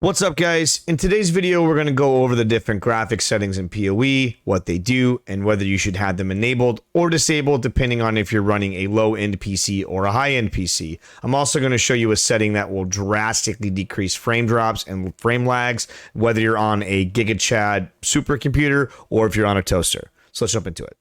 What's up, guys? In today's video, we're going to go over the different graphics settings in PoE, what they do, and whether you should have them enabled or disabled depending on if you're running a low-end PC or a high-end PC. I'm also going to show you a setting that will drastically decrease frame drops and frame lags, whether you're on a GigaChad supercomputer or if you're on a toaster. So let's jump into it.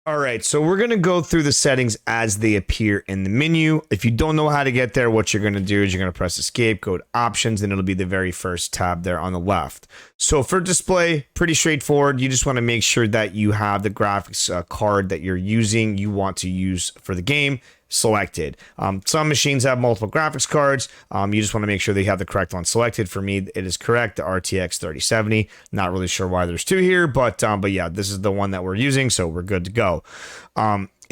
All right, so we're going to go through the settings as they appear in the menu. If you don't know how to get there, what you're going to do is you're going to press escape, go to options, and it'll be the very first tab there on the left. So for display, pretty straightforward. You just want to make sure that you have the graphics card that you're using, you want to use for the game, selected. Some machines have multiple graphics cards. You just want to make sure they have the correct one selected. For me, it is correct, the RTX 3070. Not really sure why there's two here, but yeah, this is the one that we're using, so we're good to go.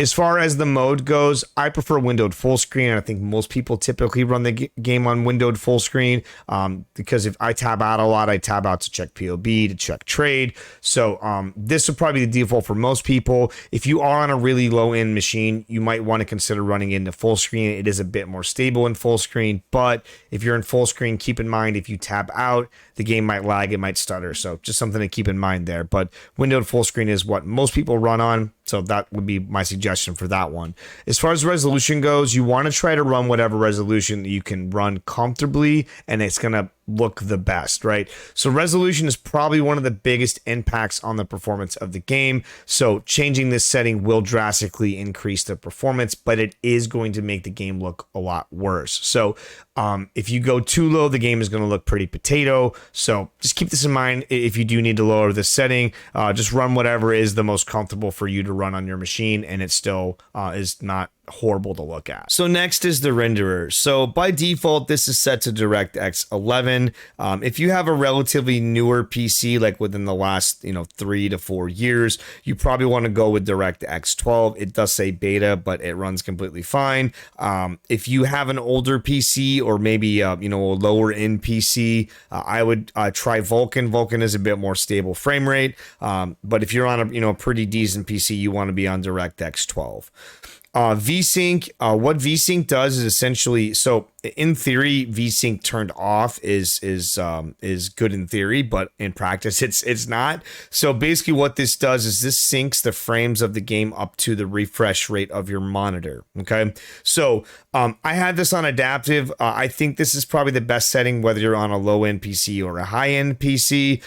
As far as the mode goes, I prefer windowed full screen. I think most people typically run the game on windowed full screen because if I tab out a lot, I tab out to check POB, to check trade. So this would probably be the default for most people. If you are on a really low-end machine, you might want to consider running into full screen. It is a bit more stable in full screen, but if you're in full screen, keep in mind if you tab out, the game might lag, it might stutter. So just something to keep in mind there. But windowed full screen is what most people run on. So that would be my suggestion for that one. As far as resolution goes, you want to try to run whatever resolution you can run comfortably, and it's going to look the best, right? So resolution is probably one of the biggest impacts on the performance of the game. So changing this setting will drastically increase the performance, but it is going to make the game look a lot worse. So if you go too low, the game is going to look pretty potato. So just keep this in mind. If you do need to lower this setting, just run whatever is the most comfortable for you to run on your machine, and it still is not horrible to look at. So next is the renderer. So by default, this is set to DirectX 11. If you have a relatively newer PC, like within the last 3 to 4 years, you probably want to go with DirectX 12. It does say beta, but it runs completely fine. If you have an older PC or maybe a lower end PC, I would try Vulkan. Vulkan is a bit more stable frame rate, but if you're on a pretty decent PC, you want to be on DirectX 12. VSync, what VSync does is essentially, so in theory, VSync turned off is good in theory, but in practice, it's not. So basically what this does is this syncs the frames of the game up to the refresh rate of your monitor. Okay. So I had this on adaptive. I think this is probably the best setting, whether you're on a low end PC or a high end PC.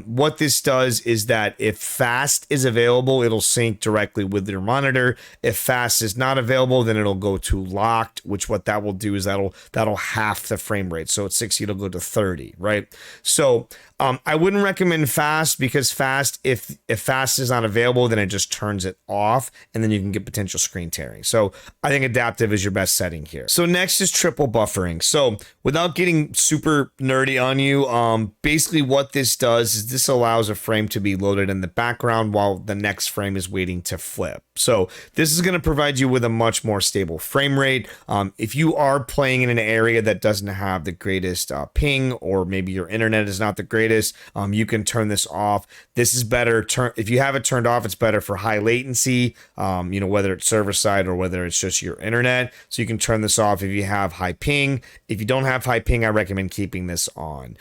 What this does is that if fast is available, it'll sync directly with your monitor. If fast is not available, then it'll go to locked, which what that will do is that'll half the frame rate. So at 60, it'll go to 30, right? So I wouldn't recommend fast because fast, if fast is not available, then it just turns it off and then you can get potential screen tearing. So I think adaptive is your best setting here. So next is triple buffering. So without getting super nerdy on you, basically what this does is this allows a frame to be loaded in the background while the next frame is waiting to flip. So this is going to provide you with a much more stable frame rate. If you are playing in an area that doesn't have the greatest ping, or maybe your internet is not the greatest, you can turn this off. This is better. If you have it turned off, it's better for high latency, whether it's server side or whether it's just your internet. So you can turn this off if you have high ping. If you don't have high ping, I recommend keeping this on.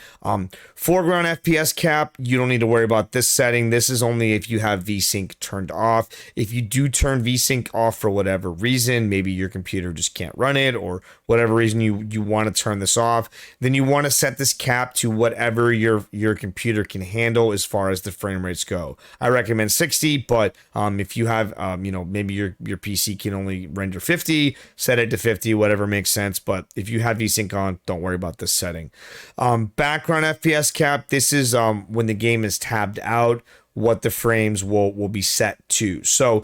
Foreground FPS cap, you don't need to worry about this setting. This is only if you have VSync turned off. If you do turn VSync off for whatever reason, maybe your computer just can't run it or whatever reason you want to turn this off, then you want to set this cap to whatever your computer can handle as far as the frame rates go. I recommend 60, but if you have maybe your PC can only render 50, set it to 50, whatever makes sense. But if you have VSync on, don't worry about this setting. Background FPS cap, this is when the game is tabbed out, what the frames will be set to. So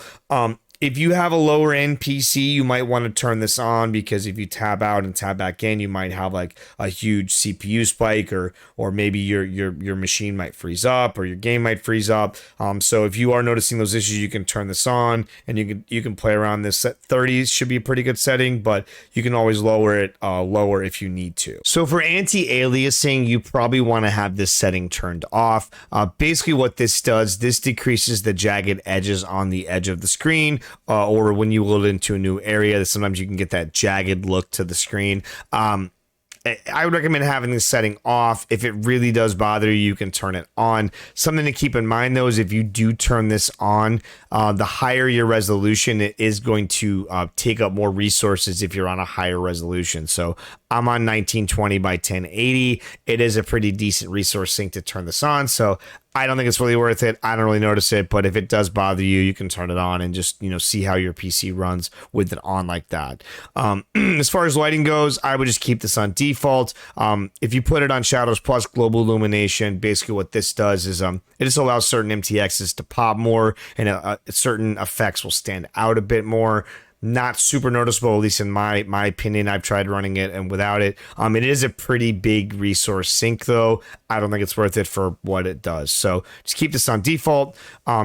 If you have a lower end PC, you might want to turn this on, because if you tab out and tab back in, you might have like a huge CPU spike, or maybe your machine might freeze up, or your game might freeze up. So if you are noticing those issues, you can turn this on, and you can play around this. At 30 should be a pretty good setting, but you can always lower it lower if you need to. So for anti-aliasing, you probably want to have this setting turned off. Basically what this does, this decreases the jagged edges on the edge of the screen, or when you load into a new area, sometimes you can get that jagged look to the screen. I would recommend having this setting off. If it really does bother you, you can turn it on. Something to keep in mind, though, is if you do turn this on, the higher your resolution, it is going to take up more resources if you're on a higher resolution. So I'm on 1920 by 1080. It is a pretty decent resource sink to turn this on. So I don't think it's really worth it. I don't really notice it, but if it does bother you, you can turn it on and just, see how your PC runs with it on like that. As far as lighting goes, I would just keep this on default. If you put it on Shadows Plus Global Illumination, basically what this does is it just allows certain MTXs to pop more, and certain effects will stand out a bit more. Not super noticeable, at least in my opinion. I've tried running it and without it. It is a pretty big resource sink, though. I don't think it's worth it for what it does. So just keep this on default.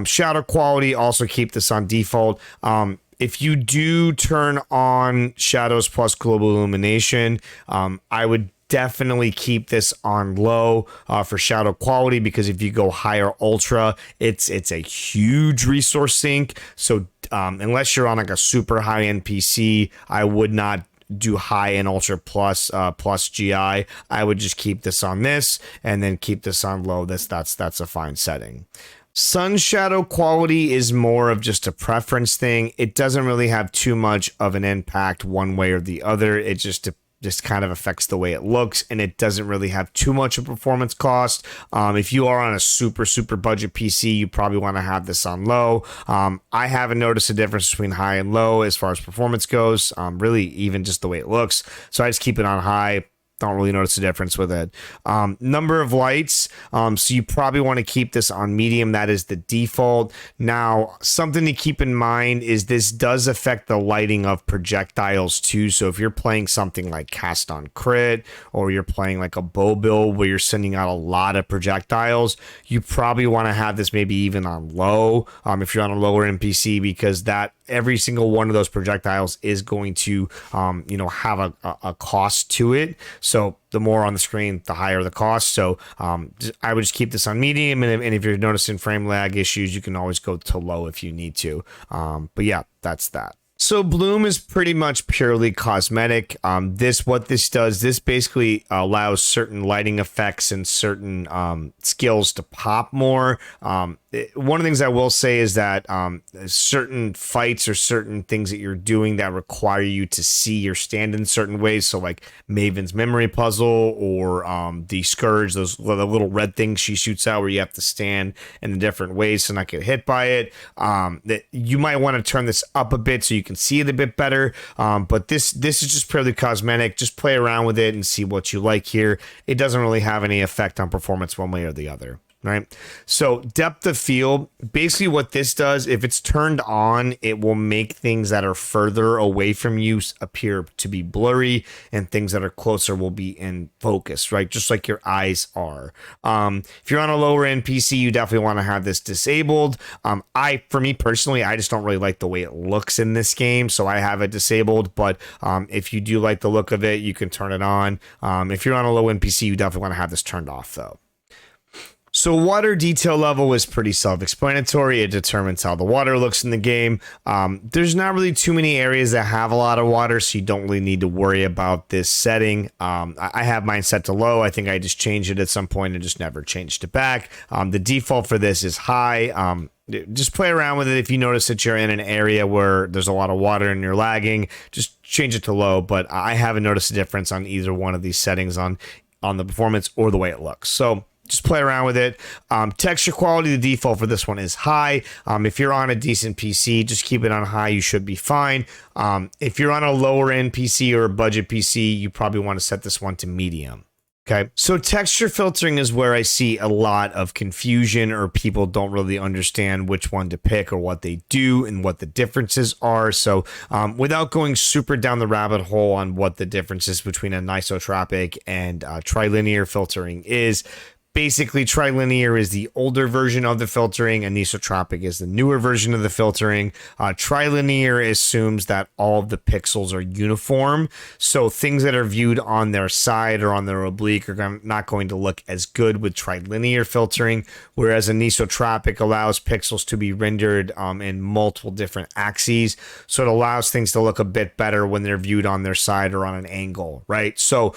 Shadow quality, also keep this on default. If you do turn on Shadows Plus Global Illumination, I would definitely keep this on low for shadow quality, because if you go higher ultra, it's a huge resource sink. So unless you're on like a super high end PC, I would not do high and ultra plus GI. I would just keep this on this, and then keep this on low. That's a fine setting. Sun shadow quality is more of just a preference thing. It doesn't really have too much of an impact one way or the other. It just kind of affects the way it looks, and it doesn't really have too much of performance cost. If you are on a super budget PC, you probably want to have this on low. I haven't noticed a difference between high and low as far as performance goes, really even just the way it looks. So I just keep it on high. Don't really notice a difference with it. Number of lights, so you probably want to keep this on medium. That is the default. Now, something to keep in mind is this does affect the lighting of projectiles too. So if you're playing something like Cast on Crit, or you're playing like a bow build where you're sending out a lot of projectiles, you probably want to have this maybe even on low if you're on a lower NPC, because that every single one of those projectiles is going to have a cost to it. So the more on the screen, the higher the cost. So I would just keep this on medium, and if you're noticing frame lag issues, you can always go to low if you need to. But yeah, that's that. So bloom is pretty much purely cosmetic. What this does, this basically allows certain lighting effects and certain skills to pop more. One of the things I will say is that certain fights or certain things that you're doing that require you to see your stand in certain ways. So like Maven's memory puzzle, or the Scourge, the little red things she shoots out where you have to stand in different ways to not get hit by it. That you might want to turn this up a bit so you can see it a bit better. But this is just purely cosmetic. Just play around with it and see what you like here. It doesn't really have any effect on performance one way or the other. Right. So depth of field, basically what this does, if it's turned on, it will make things that are further away from you appear to be blurry, and things that are closer will be in focus, right? Just like your eyes are. If you're on a lower end PC, you definitely want to have this disabled. For me personally, I just don't really like the way it looks in this game, so I have it disabled. But if you do like the look of it, you can turn it on. If you're on a low end PC, you definitely want to have this turned off though. So water detail level is pretty self-explanatory. It determines how the water looks in the game. There's not really too many areas that have a lot of water, so you don't really need to worry about this setting. I have mine set to low. I think I just changed it at some point and just never changed it back. The default for this is high. Just play around with it. If you notice that you're in an area where there's a lot of water and you're lagging, just change it to low. But I haven't noticed a difference on either one of these settings on the performance or the way it looks. So just play around with it. Texture quality, the default for this one is high. If you're on a decent PC, just keep it on high. You should be fine. If you're on a lower end PC or a budget PC, you probably want to set this one to medium. Okay, so texture filtering is where I see a lot of confusion, or people don't really understand which one to pick or what they do and what the differences are. So without going super down the rabbit hole on what the differences between anisotropic and trilinear filtering is, basically, trilinear is the older version of the filtering, and anisotropic is the newer version of the filtering. Trilinear assumes that all of the pixels are uniform, so things that are viewed on their side or on their oblique are not going to look as good with trilinear filtering, whereas anisotropic allows pixels to be rendered in multiple different axes, so it allows things to look a bit better when they're viewed on their side or on an angle, right? So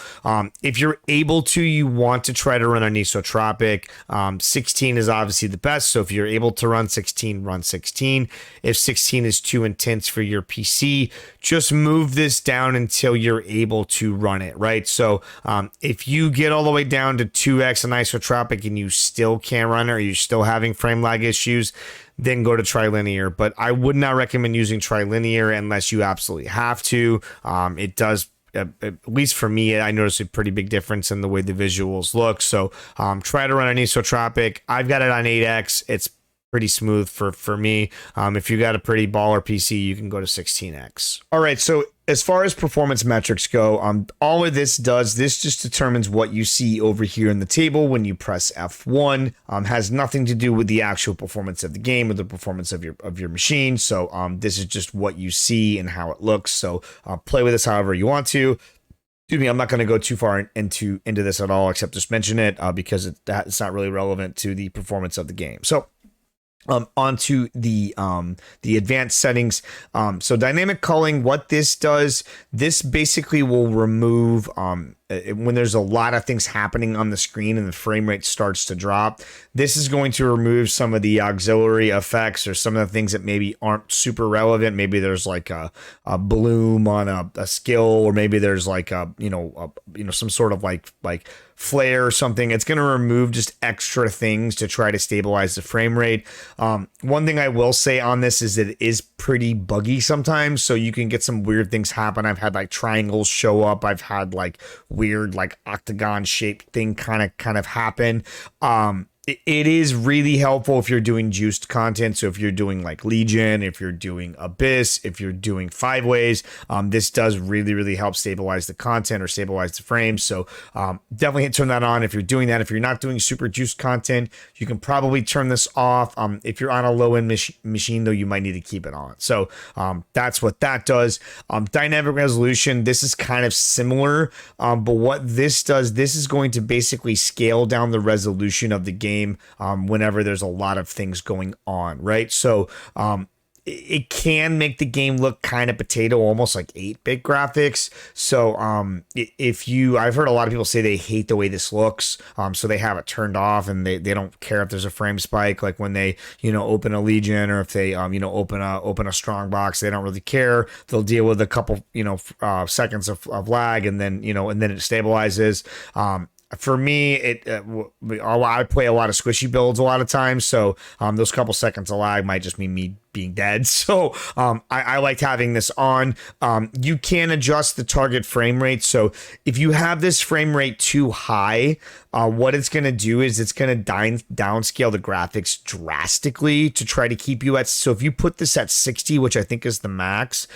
if you're able to, you want to try to run anisotropic. 16 is obviously the best, so if you're able to run 16, run 16. If 16 is too intense for your PC, just move this down until you're able to run it, right? So if you get all the way down to 2x anisotropic and you still can't run it, or you're still having frame lag issues, then go to trilinear. But I would not recommend using trilinear unless you absolutely have to. It does, at least for me, I noticed a pretty big difference in the way the visuals look. So try to run anisotropic. I've got it on 8x. It's pretty smooth for me. If you got a pretty baller PC, you can go to 16x. All right, so as far as performance metrics go, all of this just determines what you see over here in the table when you press F1. Has nothing to do with the actual performance of the game or the performance of your machine. So this is just what you see and how it looks. So play with this however you want to. Excuse me, I'm not going to go too far into this at all, except just mention it because it's not really relevant to the performance of the game. So onto the advanced settings. So dynamic culling, what this does, this basically will remove when there's a lot of things happening on the screen and the frame rate starts to drop. This is going to remove some of the auxiliary effects or some of the things that maybe aren't super relevant. Maybe there's like a bloom on a skill, or maybe there's like some sort of like flare or something. It's going to remove just extra things to try to stabilize the frame rate. One thing I will say on this is that it is pretty buggy sometimes, so you can get some weird things happen. I've had like triangles show up. I've had like weird like octagon shaped thing kind of happen. It is really helpful if you're doing juiced content. So if you're doing like Legion, if you're doing Abyss, if you're doing 5 ways, this does really help stabilize the content or stabilize the frames. So definitely turn that on if you're doing that. If you're not doing super juiced content, you can probably turn this off. If you're on a low-end machine, though, you might need to keep it on. So that's what that does. Dynamic resolution, this is kind of similar, but what this does, this is going to basically scale down the resolution of the game whenever there's a lot of things going on, right? So it can make the game look kind of potato, almost like 8-bit graphics. So I've heard a lot of people say they hate the way this looks, so they have it turned off and they don't care if there's a frame spike, like when they open a Legion, or if they open a strong box, they don't really care. They'll deal with a couple seconds of lag, and then and then it stabilizes. For me, I play a lot of squishy builds a lot of times, so those couple seconds of lag might just mean me being dead. So I liked having this on. You can adjust the target frame rate. So if you have this frame rate too high, what it's going to do is it's going to downscale the graphics drastically to try to keep you at. So if you put this at 60, which I think is the max,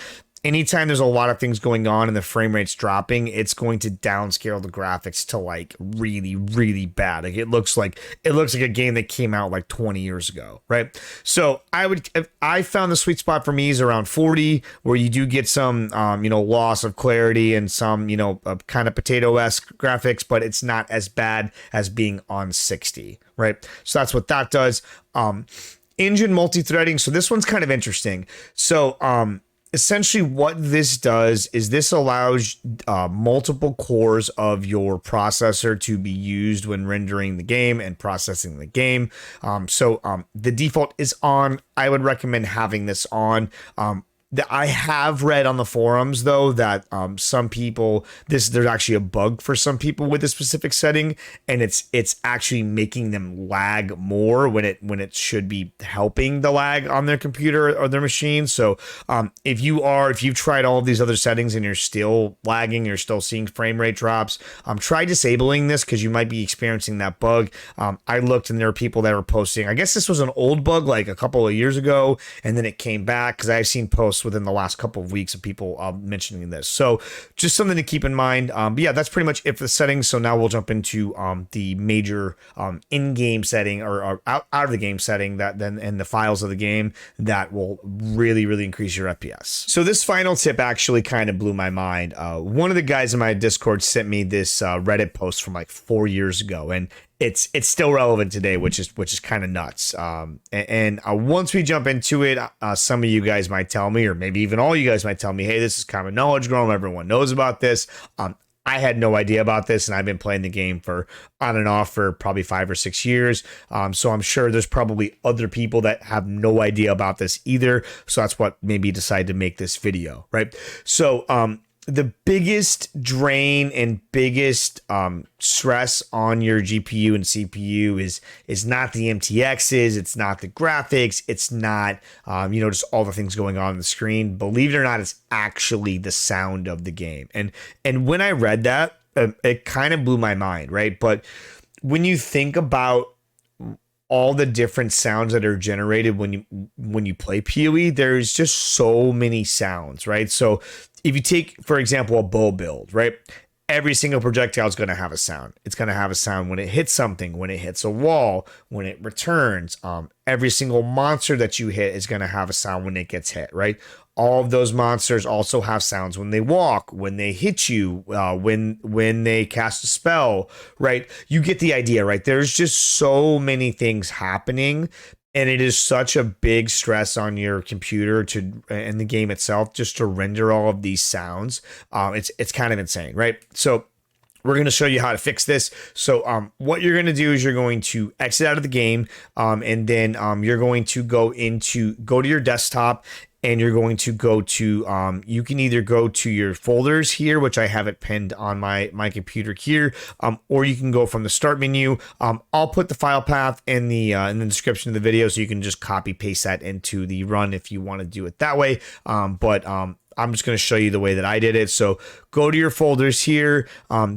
anytime there's a lot of things going on and the frame rate's dropping, it's going to downscale the graphics to like really bad. Like it looks like a game that came out like 20 years ago, right? So I found the sweet spot for me is around 40, where you do get some loss of clarity and some kind of potato-esque graphics, but it's not as bad as being on 60, right? So that's what that does. Engine multi-threading. So this one's kind of interesting. So essentially what this does is this allows multiple cores of your processor to be used when rendering the game and processing the game. So the default is on. I would recommend having this on. I have read on the forums though that some people there's actually a bug for some people with this specific setting, and it's actually making them lag more when it should be helping the lag on their computer or their machine. So if you've tried all of these other settings and you're still lagging, you're still seeing frame rate drops, try disabling this because you might be experiencing that bug. I looked and there were people that were posting. I guess this was an old bug like a couple of years ago, and then it came back because I've seen posts within the last couple of weeks of people mentioning this. So just something to keep in mind. But yeah, that's pretty much it for the settings. So now we'll jump into the major in-game setting or out of the game setting that then and the files of the game that will really increase your FPS. So this final tip actually kind of blew my mind. One of the guys in my Discord sent me this Reddit post from like 4 years ago, and it's still relevant today, which is kind of nuts. And once we jump into it, some of you guys might tell me, or maybe even all you guys might tell me, hey, this is common knowledge, Grom. Everyone knows about this. I had no idea about this, and I've been playing the game for on and off for probably 5 or 6 years. So I'm sure there's probably other people that have no idea about this either. So that's what made me decide to make this video, right? So the biggest drain and biggest stress on your GPU and CPU is not the MTXs, it's not the graphics, it's not just all the things going on the screen. Believe it or not, it's actually the sound of the game. And when I read that, it kind of blew my mind, right? But when you think about all the different sounds that are generated when you play PoE, there's just so many sounds, right? So if you take, for example, a bow build, right? Every single projectile is going to have a sound. It's going to have a sound when it hits something, when it hits a wall, when it returns. Every single monster that you hit is going to have a sound when it gets hit, right? All of those monsters also have sounds when they walk, when they hit you, when they cast a spell, right? You get the idea, right? There's just so many things happening, and it is such a big stress on your computer and the game itself just to render all of these sounds. It's kind of insane, right? So we're going to show you how to fix this. So what you're going to do is you're going to exit out of the game, and then you're going to go to your desktop, and you're going to go to, you can either go to your folders here, which I have it pinned on my computer here, or you can go from the start menu. I'll put the file path in the description of the video, so you can just copy paste that into the run if you want to do it that way. But I'm just going to show you the way that I did it. So go to your folders here,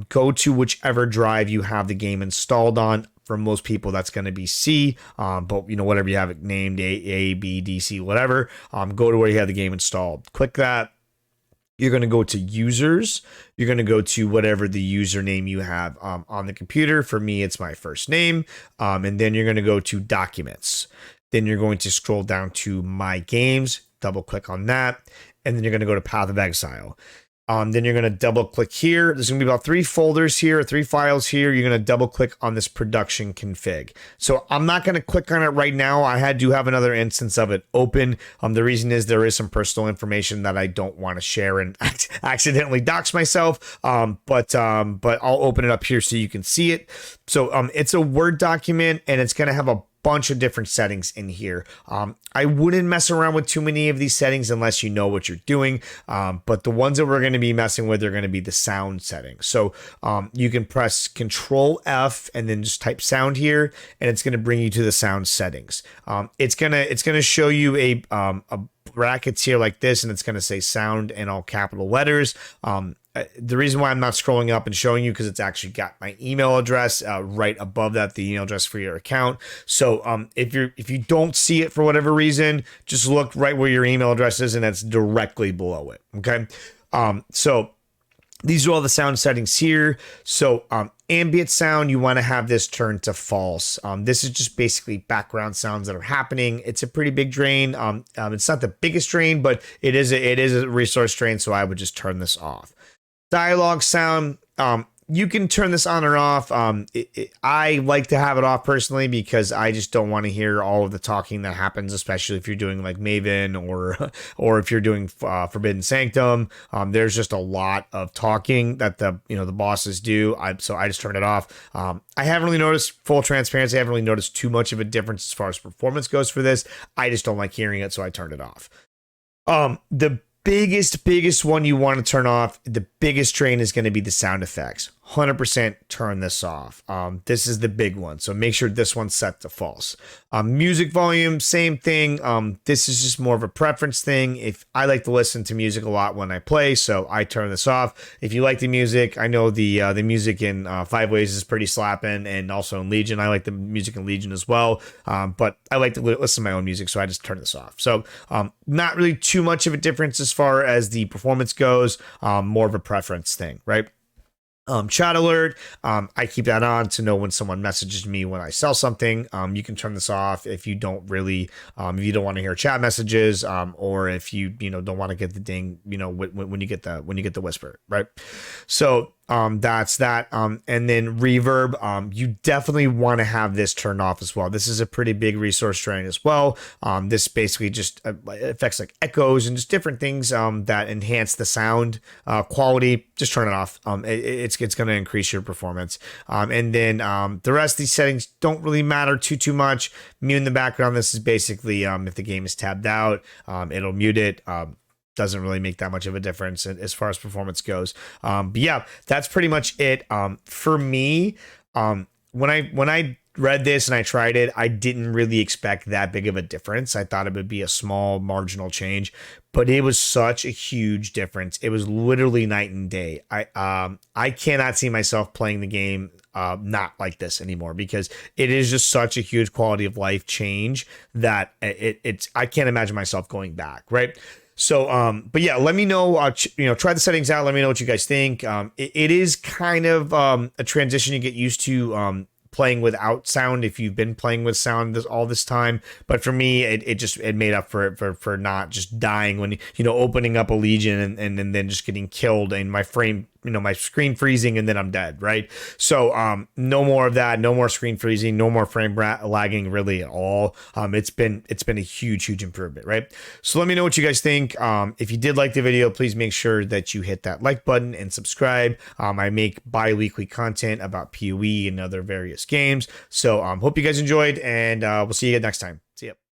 go to whichever drive you have the game installed on. For most people, that's going to be C, but whatever you have it named, A, B, D, C, whatever, go to where you have the game installed. Click that. You're going to go to users. You're going to go to whatever the username you have on the computer. For me, it's my first name. And then you're going to go to documents. Then you're going to scroll down to my games, double click on that. And then you're going to go to Path of Exile. Then you're going to double click here. There's going to be about 3 folders here, 3 files here. You're going to double click on this production config. So I'm not going to click on it right now. I do have another instance of it open. The reason is there is some personal information that I don't want to share and accidentally dox myself. But I'll open it up here so you can see it. So it's a Word document, and it's going to have a bunch of different settings in here. I wouldn't mess around with too many of these settings unless you know what you're doing. But the ones that we're going to be messing with are going to be the sound settings. So you can press Control F and then just type sound here, and it's going to bring you to the sound settings. It's gonna show you a brackets here like this, and it's going to say sound in all capital letters. The reason why I'm not scrolling up and showing you because it's actually got my email address right above that, the email address for your account. So if you don't see it for whatever reason, just look right where your email address is, and that's directly below it. Okay. So these are all the sound settings here. So ambient sound, you want to have this turned to false. This is just basically background sounds that are happening. It's a pretty big drain. It's not the biggest drain, but it is a resource drain. So I would just turn this off. Dialogue sound, you can turn this on or off. I like to have it off personally because I just don't want to hear all of the talking that happens, especially if you're doing like Maven or if you're doing Forbidden Sanctum. There's just a lot of talking that the bosses do. So I just turn it off. I haven't really noticed, full transparency, I haven't really noticed too much of a difference as far as performance goes for this. I just don't like hearing it, so I turned it off. The biggest one you want to turn off, the biggest drain is going to be the sound effects. 100% turn this off. This is the big one, so make sure this one's set to false. Music volume, same thing. This is just more of a preference thing. If I like to listen to music a lot when I play, so I turn this off. If you like the music, I know the music in Five Ways is pretty slapping, and also in Legion, I like the music in Legion as well. But I like to listen to my own music, so I just turn this off. So not really too much of a difference as far as the performance goes. More of a preference thing, right? Chat alert, I keep that on to know when someone messages me when I sell something. You can turn this off if you don't really, if you don't want to hear chat messages, or if you don't want to get the ding, when you get the whisper, right? So that's that. And then reverb, you definitely want to have this turned off as well. This is a pretty big resource drain as well. This basically just affects like echoes and just different things that enhance the sound quality. Just turn it off. It's going to increase your performance. And then the rest of these settings don't really matter too much. Mute in the background. This is basically if the game is tabbed out, it'll mute it. Doesn't really make that much of a difference as far as performance goes. But yeah, that's pretty much it. For me, when I read this and I tried it, I didn't really expect that big of a difference. I thought it would be a small marginal change, but it was such a huge difference. It was literally night and day. I cannot see myself playing the game not like this anymore, because it is just such a huge quality of life change that it's I can't imagine myself going back, right? So, but yeah, let me know, try the settings out. Let me know what you guys think. It is kind of a transition you get used to playing without sound if you've been playing with sound all this time. But for me, it made up for not just dying when, opening up a Legion and then just getting killed and my screen freezing and then I'm dead, right? So no more of that, no more screen freezing, no more frame lagging really at all. It's been a huge improvement, right? So let me know what you guys think. If you did like the video, please make sure that you hit that like button and subscribe. I make bi-weekly content about PoE and other various games. So hope you guys enjoyed, and we'll see you next time. See ya.